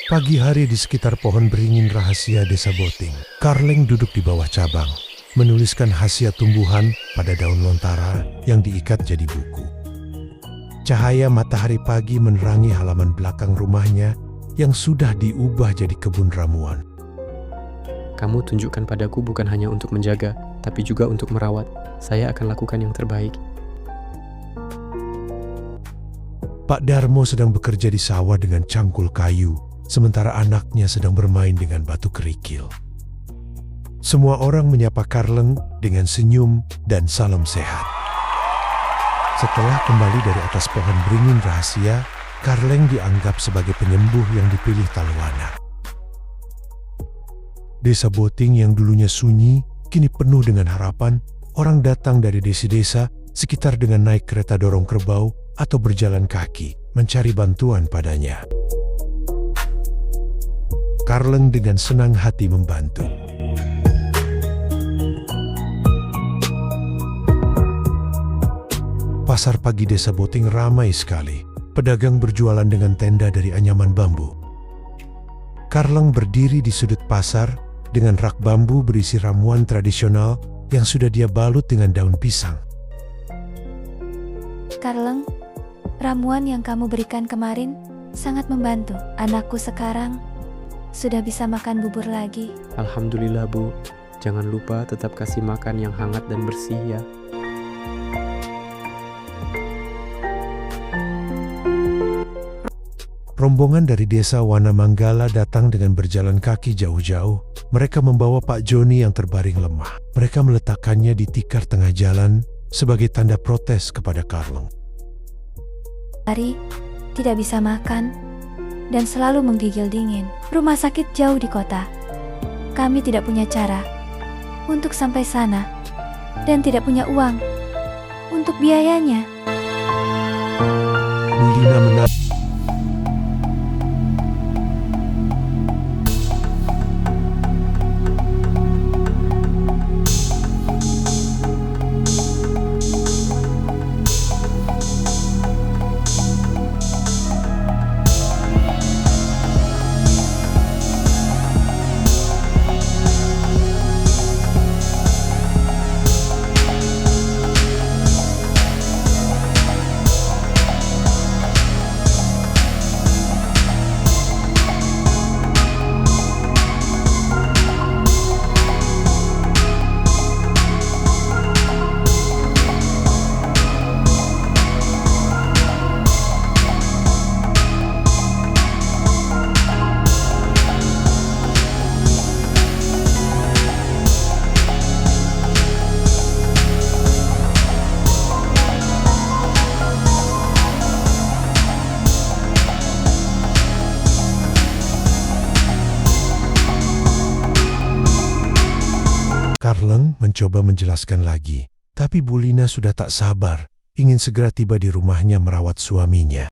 Pagi hari di sekitar pohon beringin rahasia desa Boting, Karleng duduk di bawah cabang, menuliskan khasiat tumbuhan pada daun lontara yang diikat jadi buku. Cahaya matahari pagi menerangi halaman belakang rumahnya yang sudah diubah jadi kebun ramuan. Kamu tunjukkan padaku bukan hanya untuk menjaga, tapi juga untuk merawat. Saya akan lakukan yang terbaik. Pak Darmo sedang bekerja di sawah dengan cangkul kayu, sementara anaknya sedang bermain dengan batu kerikil. Semua orang menyapa Karleng dengan senyum dan salam sehat. Setelah kembali dari atas pohon beringin rahasia, Karleng dianggap sebagai penyembuh yang dipilih Talwana. Desa Boting yang dulunya sunyi, kini penuh dengan harapan. Orang datang dari desa-desa sekitar dengan naik kereta dorong kerbau atau berjalan kaki mencari bantuan padanya. Karleng dengan senang hati membantu. Pasar pagi desa Boting ramai sekali. Pedagang berjualan dengan tenda dari anyaman bambu. Karleng berdiri di sudut pasar dengan rak bambu berisi ramuan tradisional yang sudah dia balut dengan daun pisang. Karleng, ramuan yang kamu berikan kemarin sangat membantu. Anakku sekarang sudah bisa makan bubur lagi. Alhamdulillah, Bu. Jangan lupa tetap kasih makan yang hangat dan bersih ya. Rombongan dari desa Wanamanggala datang dengan berjalan kaki jauh-jauh. Mereka membawa Pak Joni yang terbaring lemah. Mereka meletakkannya di tikar tengah jalan sebagai tanda protes kepada Karleng. Hari tidak bisa makan dan selalu menggigil dingin. Rumah sakit jauh di kota. Kami tidak punya cara untuk sampai sana dan tidak punya uang untuk biayanya. Bulina menang. Karleng mencoba menjelaskan lagi, tapi Bulina sudah tak sabar, ingin segera tiba di rumahnya merawat suaminya.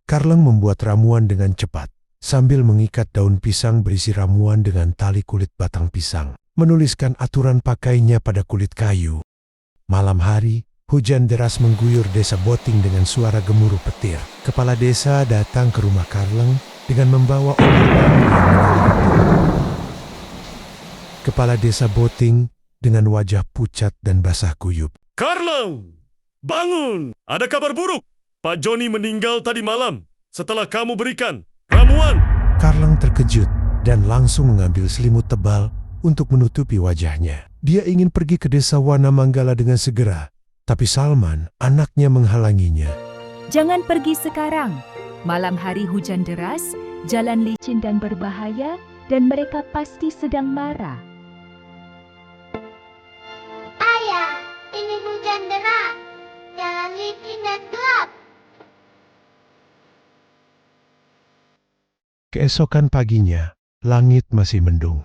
Karleng membuat ramuan dengan cepat, sambil mengikat daun pisang berisi ramuan dengan tali kulit batang pisang, menuliskan aturan pakainya pada kulit kayu. Malam hari, hujan deras mengguyur desa Boting dengan suara gemuruh petir. Kepala desa datang ke rumah Karleng dengan membawa obat-obatan yang menyelimuti. Kepala desa Boting dengan wajah pucat dan basah kuyup. Karleng, bangun! Ada kabar buruk. Pak Joni meninggal tadi malam setelah kamu berikan ramuan. Karleng terkejut dan langsung mengambil selimut tebal untuk menutupi wajahnya. Dia ingin pergi ke desa Wanamanggala dengan segera, tapi Salman, anaknya, menghalanginya. Jangan pergi sekarang. Malam hari hujan deras, jalan licin dan berbahaya, dan mereka pasti sedang marah. Ayah, ini hujan deras, jalan licin dan gelap. Keesokan paginya, langit masih mendung.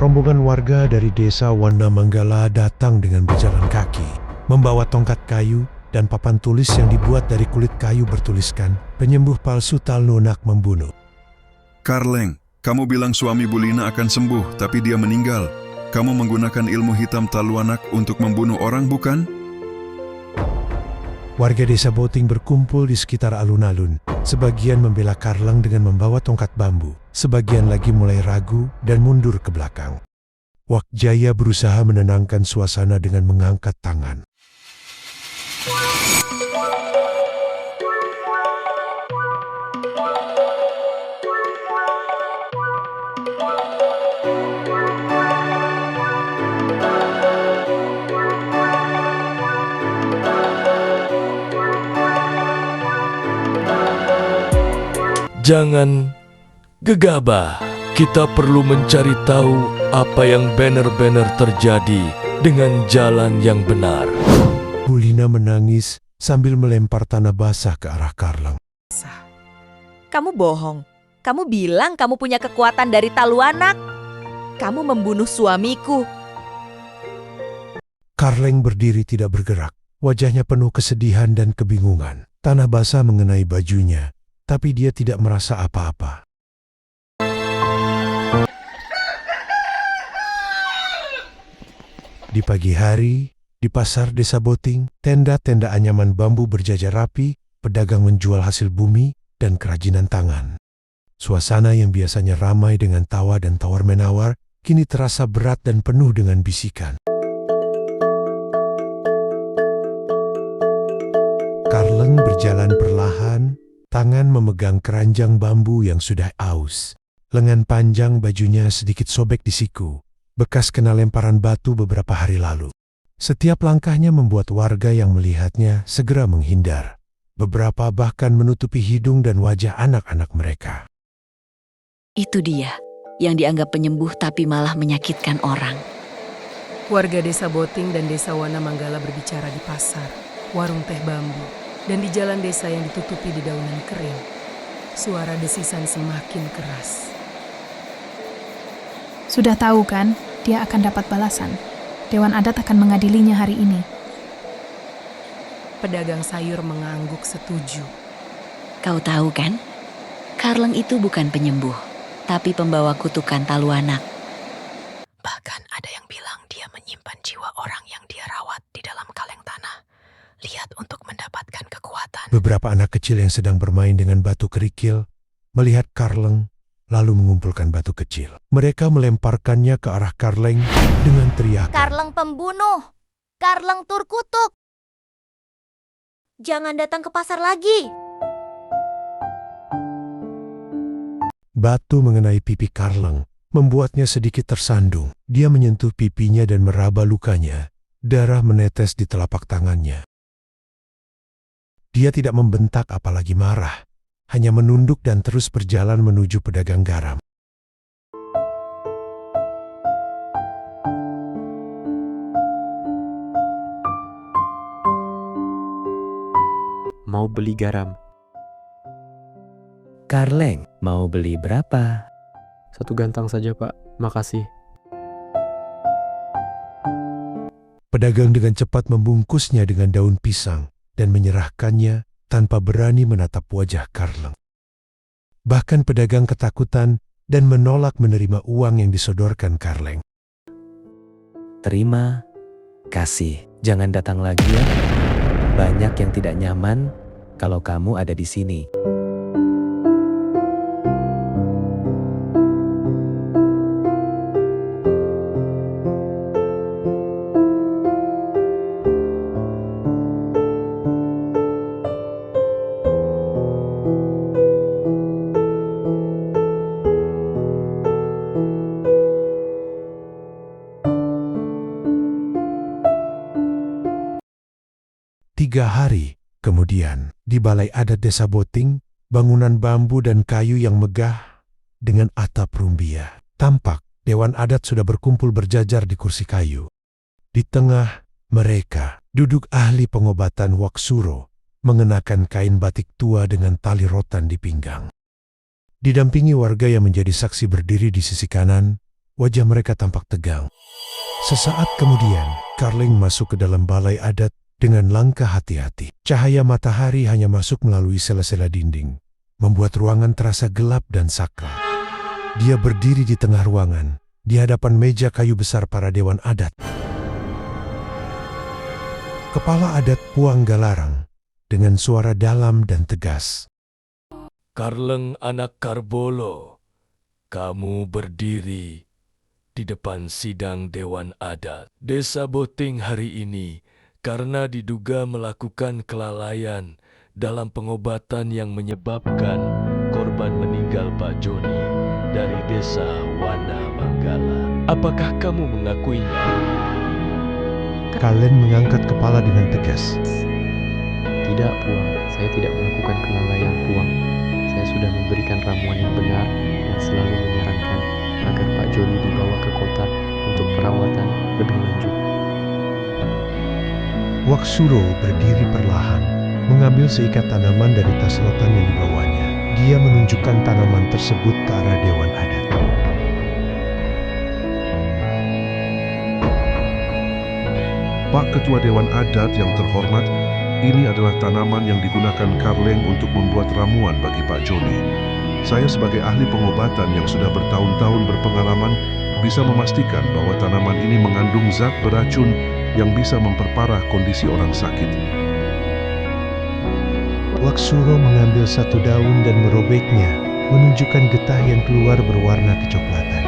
Rombongan warga dari desa Wanamanggala datang dengan berjalan kaki, membawa tongkat kayu dan papan tulis yang dibuat dari kulit kayu bertuliskan, penyembuh palsu Talnunak membunuh. Karleng, kamu bilang suami Bulina akan sembuh, tapi dia meninggal. Kamu menggunakan ilmu hitam Talwanak untuk membunuh orang, bukan? Warga desa Boting berkumpul di sekitar alun-alun. Sebagian membela Karleng dengan membawa tongkat bambu. Sebagian lagi mulai ragu dan mundur ke belakang. Wak Jaya berusaha menenangkan suasana dengan mengangkat tangan. Jangan gegabah. Kita perlu mencari tahu apa yang benar-benar terjadi dengan jalan yang benar. Bulina menangis sambil melempar tanah basah ke arah Karleng. Kamu bohong. Kamu bilang kamu punya kekuatan dari Taluanak. Kamu membunuh suamiku. Karleng berdiri tidak bergerak. Wajahnya penuh kesedihan dan kebingungan. Tanah basah mengenai bajunya, tapi dia tidak merasa apa-apa. Di pagi hari, di pasar desa Boting, tenda-tenda anyaman bambu berjajar rapi, pedagang menjual hasil bumi dan kerajinan tangan. Suasana yang biasanya ramai dengan tawa dan tawar-menawar, kini terasa berat dan penuh dengan bisikan. Karleng berjalan perlahan, tangan memegang keranjang bambu yang sudah aus. Lengan panjang bajunya sedikit sobek di siku, bekas kena lemparan batu beberapa hari lalu. Setiap langkahnya membuat warga yang melihatnya segera menghindar. Beberapa bahkan menutupi hidung dan wajah anak-anak mereka. Itu dia, yang dianggap penyembuh tapi malah menyakitkan orang. Warga desa Boting dan desa Wana Manggala berbicara di pasar, warung teh bambu, dan di jalan desa yang ditutupi dedaunan kering. Suara desisan semakin keras. Sudah tahu kan, dia akan dapat balasan. Dewan adat akan mengadilinya hari ini. Pedagang sayur mengangguk setuju. Kau tahu kan, Karleng itu bukan penyembuh, tapi pembawa kutukan Taluanak. Bahkan ada yang bilang dia menyimpan jiwa orang yang dia rawat di dalam kaleng tanah. Lihat untuk mendapatkan kekuatan. Beberapa anak kecil yang sedang bermain dengan batu kerikil melihat Karleng lalu mengumpulkan batu kecil. Mereka melemparkannya ke arah Karleng dengan teriakan. Karleng pembunuh! Karleng Turkutuk! Jangan datang ke pasar lagi! Batu mengenai pipi Karleng membuatnya sedikit tersandung. Dia menyentuh pipinya dan meraba lukanya. Darah menetes di telapak tangannya. Dia tidak membentak apalagi marah. Hanya menunduk dan terus berjalan menuju pedagang garam. Mau beli garam. Karleng, mau beli berapa? 1 gantang saja, Pak. Makasih. Pedagang dengan cepat membungkusnya dengan daun pisang dan menyerahkannya tanpa berani menatap wajah Karleng. Bahkan pedagang ketakutan dan menolak menerima uang yang disodorkan Karleng. Terima kasih. Jangan datang lagi ya. Banyak yang tidak nyaman kalau kamu ada di sini. Tiga hari kemudian, di balai adat desa Boting, bangunan bambu dan kayu yang megah dengan atap rumbia. Tampak dewan adat sudah berkumpul berjajar di kursi kayu. Di tengah mereka duduk ahli pengobatan Waksuro, mengenakan kain batik tua dengan tali rotan di pinggang. Didampingi warga yang menjadi saksi berdiri di sisi kanan, wajah mereka tampak tegang. Sesaat kemudian, Karleng masuk ke dalam balai adat dengan langkah hati-hati. Cahaya matahari hanya masuk melalui sela-sela dinding, membuat ruangan terasa gelap dan sakral. Dia berdiri di tengah ruangan, di hadapan meja kayu besar para dewan adat. Kepala adat Puang Galarang dengan suara dalam dan tegas. Karleng anak Karbolo, kamu berdiri di depan sidang Dewan Adat Desa Boting hari ini karena diduga melakukan kelalaian dalam pengobatan yang menyebabkan korban meninggal Pak Joni dari Desa Wana Manggala. Apakah kamu mengakuinya? Karlen mengangkat kepala dengan tegas. Tidak, Puang. Saya tidak melakukan kelalaian, Puang. Saya sudah memberikan ramuan yang benar dan selalu menyarankan agar Pak Joni dibawa ke kota untuk perawatan lebih lanjut. Waksuro berdiri perlahan, mengambil seikat tanaman dari tas rotan yang dibawanya. Dia menunjukkan tanaman tersebut ke arah Dewan Adat. Pak Ketua Dewan Adat yang terhormat, ini adalah tanaman yang digunakan Karleng untuk membuat ramuan bagi Pak Joni. Saya sebagai ahli pengobatan yang sudah bertahun-tahun berpengalaman bisa memastikan bahwa tanaman ini mengandung zat beracun yang bisa memperparah kondisi orang sakit. Waksuro mengambil satu daun dan merobeknya, menunjukkan getah yang keluar berwarna kecoklatan.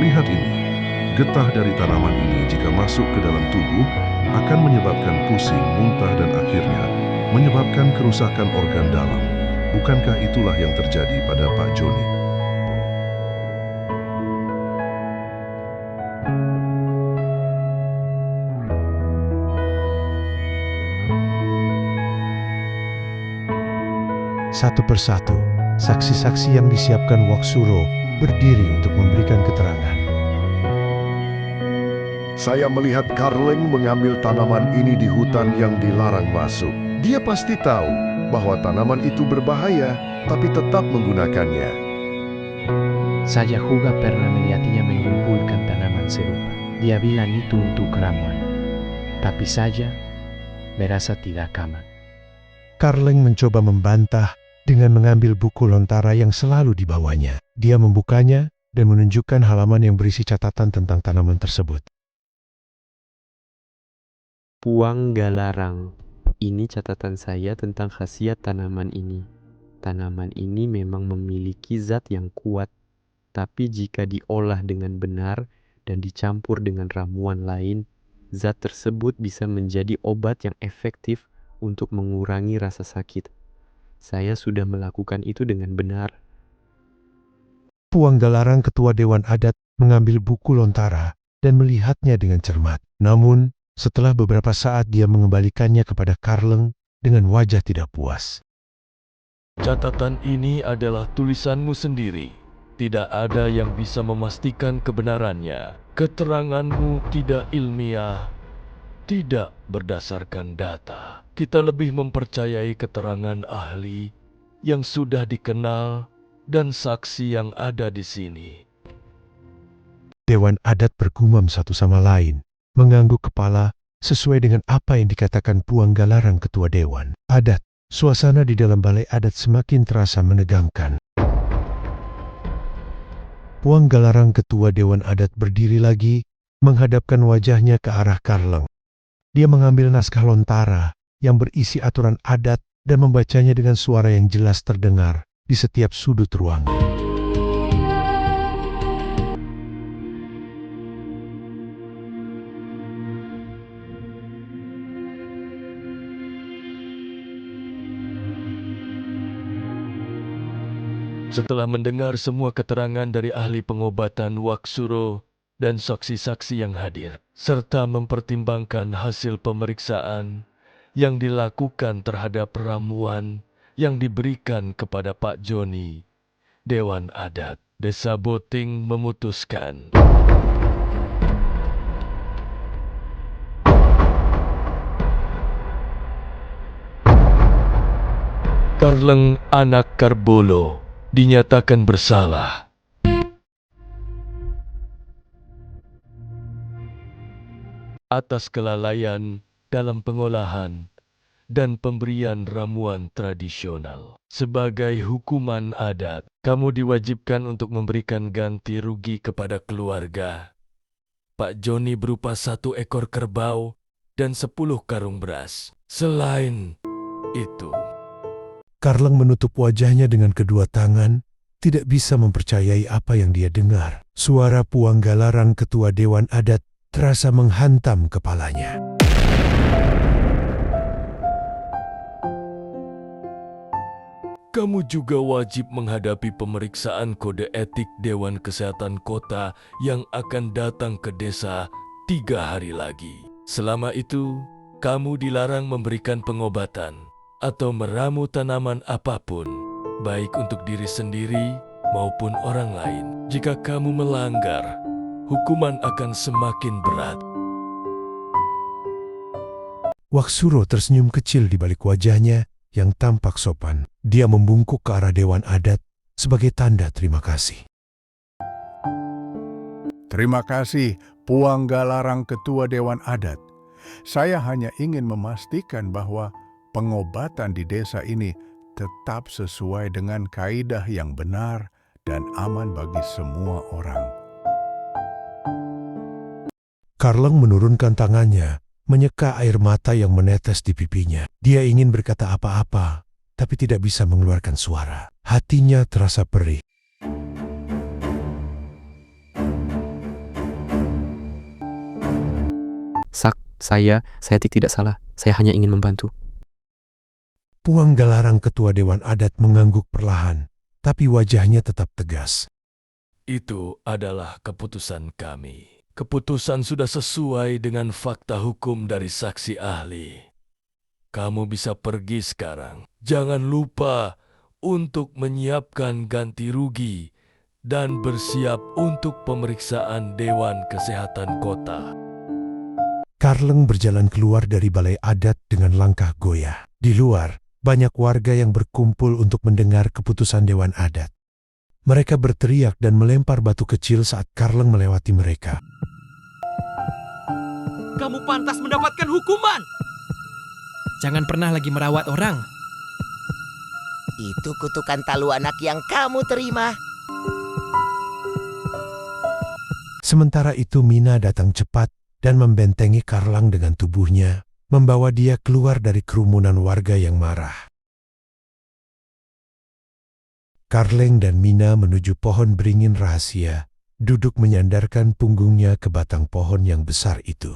Lihat ini, getah dari tanaman ini jika masuk ke dalam tubuh akan menyebabkan pusing, muntah dan akhirnya menyebabkan kerusakan organ dalam. Bukankah itulah yang terjadi pada Pak Joni? Satu persatu, saksi-saksi yang disiapkan Waksuro berdiri untuk memberikan keterangan. Saya melihat Karleng mengambil tanaman ini di hutan yang dilarang masuk. Dia pasti tahu bahwa tanaman itu berbahaya, tapi tetap menggunakannya. Saya juga pernah melihatnya mengumpulkan tanaman serupa. Dia bilang itu untuk ramuan. Tapi saya merasa tidak aman. Karleng mencoba membantah dengan mengambil buku lontara yang selalu dibawanya. Dia membukanya dan menunjukkan halaman yang berisi catatan tentang tanaman tersebut. Puang Galarang. Ini catatan saya tentang khasiat tanaman ini. Tanaman ini memang memiliki zat yang kuat, tapi jika diolah dengan benar dan dicampur dengan ramuan lain, zat tersebut bisa menjadi obat yang efektif untuk mengurangi rasa sakit. Saya sudah melakukan itu dengan benar. Puang Galarang, Ketua Dewan Adat, mengambil buku lontara dan melihatnya dengan cermat. Namun, setelah beberapa saat dia mengembalikannya kepada Karleng dengan wajah tidak puas. Catatan ini adalah tulisanmu sendiri. Tidak ada yang bisa memastikan kebenarannya. Keteranganmu tidak ilmiah, tidak berdasarkan data. Kita lebih mempercayai keterangan ahli yang sudah dikenal dan saksi yang ada di sini. Dewan Adat bergumam satu sama lain, mengangguk kepala sesuai dengan apa yang dikatakan Puang Galarang, Ketua Dewan Adat. Suasana di dalam balai adat semakin terasa menegangkan. Puang Galarang, Ketua Dewan Adat, berdiri lagi, menghadapkan wajahnya ke arah Karleng. Dia mengambil naskah lontara yang berisi aturan adat dan membacanya dengan suara yang jelas terdengar di setiap sudut ruangan. Setelah mendengar semua keterangan dari ahli pengobatan Waksuro dan saksi-saksi yang hadir, serta mempertimbangkan hasil pemeriksaan yang dilakukan terhadap ramuan yang diberikan kepada Pak Joni, Dewan Adat Desa Boting memutuskan Karleng anak Karbolo dinyatakan bersalah. Atas kelalaian dalam pengolahan dan pemberian ramuan tradisional. Sebagai hukuman adat, kamu diwajibkan untuk memberikan ganti rugi kepada keluarga Pak Joni berupa 1 ekor kerbau dan 10 karung beras. Selain itu. Karleng menutup wajahnya dengan kedua tangan, tidak bisa mempercayai apa yang dia dengar. Suara Puang Galarang ketua Dewan Adat terasa menghantam kepalanya. Kamu juga wajib menghadapi pemeriksaan kode etik Dewan Kesehatan Kota yang akan datang ke desa 3 hari lagi. Selama itu, kamu dilarang memberikan pengobatan atau meramu tanaman apapun, baik untuk diri sendiri maupun orang lain. Jika kamu melanggar, hukuman akan semakin berat. Waksuro tersenyum kecil di balik wajahnya yang tampak sopan. Dia membungkuk ke arah Dewan Adat sebagai tanda terima kasih. Terima kasih, Puang Galarang Ketua Dewan Adat. Saya hanya ingin memastikan bahwa pengobatan di desa ini tetap sesuai dengan kaidah yang benar dan aman bagi semua orang. Karleng menurunkan tangannya, menyeka air mata yang menetes di pipinya. Dia ingin berkata apa-apa, tapi tidak bisa mengeluarkan suara. Hatinya terasa perih. Saya tidak salah. Saya hanya ingin membantu. Puang Galarang Ketua Dewan Adat mengangguk perlahan, tapi wajahnya tetap tegas. Itu adalah keputusan kami. Keputusan sudah sesuai dengan fakta hukum dari saksi ahli. Kamu bisa pergi sekarang. Jangan lupa untuk menyiapkan ganti rugi dan bersiap untuk pemeriksaan Dewan Kesehatan Kota. Karleng berjalan keluar dari balai adat dengan langkah goyah. Di luar, banyak warga yang berkumpul untuk mendengar keputusan Dewan Adat. Mereka berteriak dan melempar batu kecil saat Karleng melewati mereka. Kamu pantas mendapatkan hukuman. Jangan pernah lagi merawat orang. Itu kutukan Taluanak yang kamu terima. Sementara itu Mina datang cepat dan membentengi Karleng dengan tubuhnya, membawa dia keluar dari kerumunan warga yang marah. Karleng dan Mina menuju pohon beringin rahasia, duduk menyandarkan punggungnya ke batang pohon yang besar itu.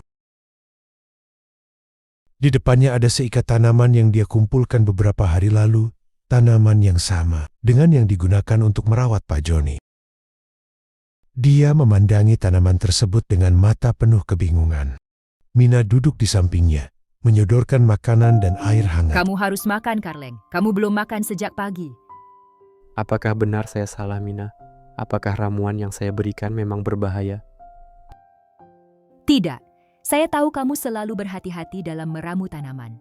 Di depannya ada seikat tanaman yang dia kumpulkan beberapa hari lalu, tanaman yang sama dengan yang digunakan untuk merawat Pak Joni. Dia memandangi tanaman tersebut dengan mata penuh kebingungan. Mina duduk di sampingnya, menyodorkan makanan dan air hangat. Kamu harus makan, Karleng. Kamu belum makan sejak pagi. Apakah benar saya salah, Mina? Apakah ramuan yang saya berikan memang berbahaya? Tidak. Saya tahu kamu selalu berhati-hati dalam meramu tanaman.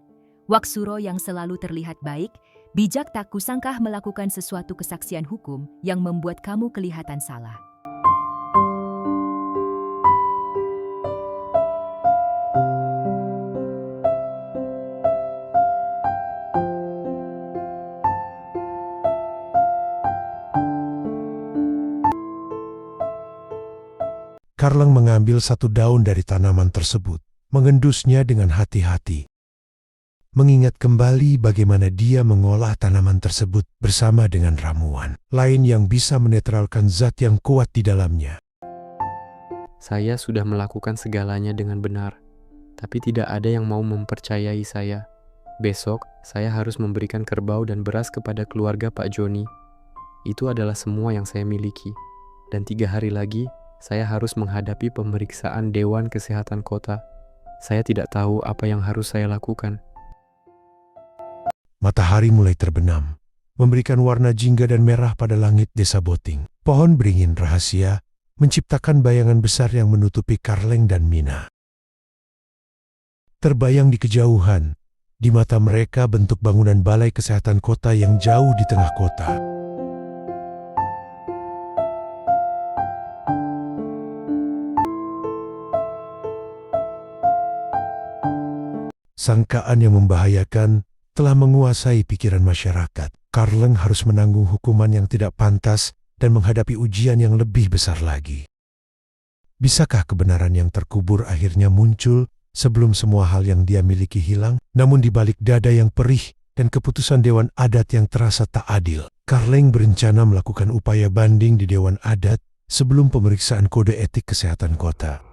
Waksuro yang selalu terlihat baik, bijak tak kusangka melakukan sesuatu kesaksian hukum yang membuat kamu kelihatan salah. Karleng mengambil satu daun dari tanaman tersebut, mengendusnya dengan hati-hati. Mengingat kembali bagaimana dia mengolah tanaman tersebut bersama dengan ramuan lain yang bisa menetralkan zat yang kuat di dalamnya. Saya sudah melakukan segalanya dengan benar, tapi tidak ada yang mau mempercayai saya. Besok, saya harus memberikan kerbau dan beras kepada keluarga Pak Joni. Itu adalah semua yang saya miliki. Dan 3 hari lagi, saya harus menghadapi pemeriksaan Dewan Kesehatan Kota. Saya tidak tahu apa yang harus saya lakukan. Matahari mulai terbenam, memberikan warna jingga dan merah pada langit desa Boting. Pohon beringin rahasia menciptakan bayangan besar yang menutupi Karleng dan Mina. Terbayang di kejauhan, di mata mereka bentuk bangunan balai kesehatan kota yang jauh di tengah kota. Sangkaan yang membahayakan telah menguasai pikiran masyarakat. Karleng harus menanggung hukuman yang tidak pantas dan menghadapi ujian yang lebih besar lagi. Bisakah kebenaran yang terkubur akhirnya muncul sebelum semua hal yang dia miliki hilang? Namun di balik dada yang perih dan keputusan Dewan Adat yang terasa tak adil. Karleng berencana melakukan upaya banding di Dewan Adat sebelum pemeriksaan kode etik kesehatan kota.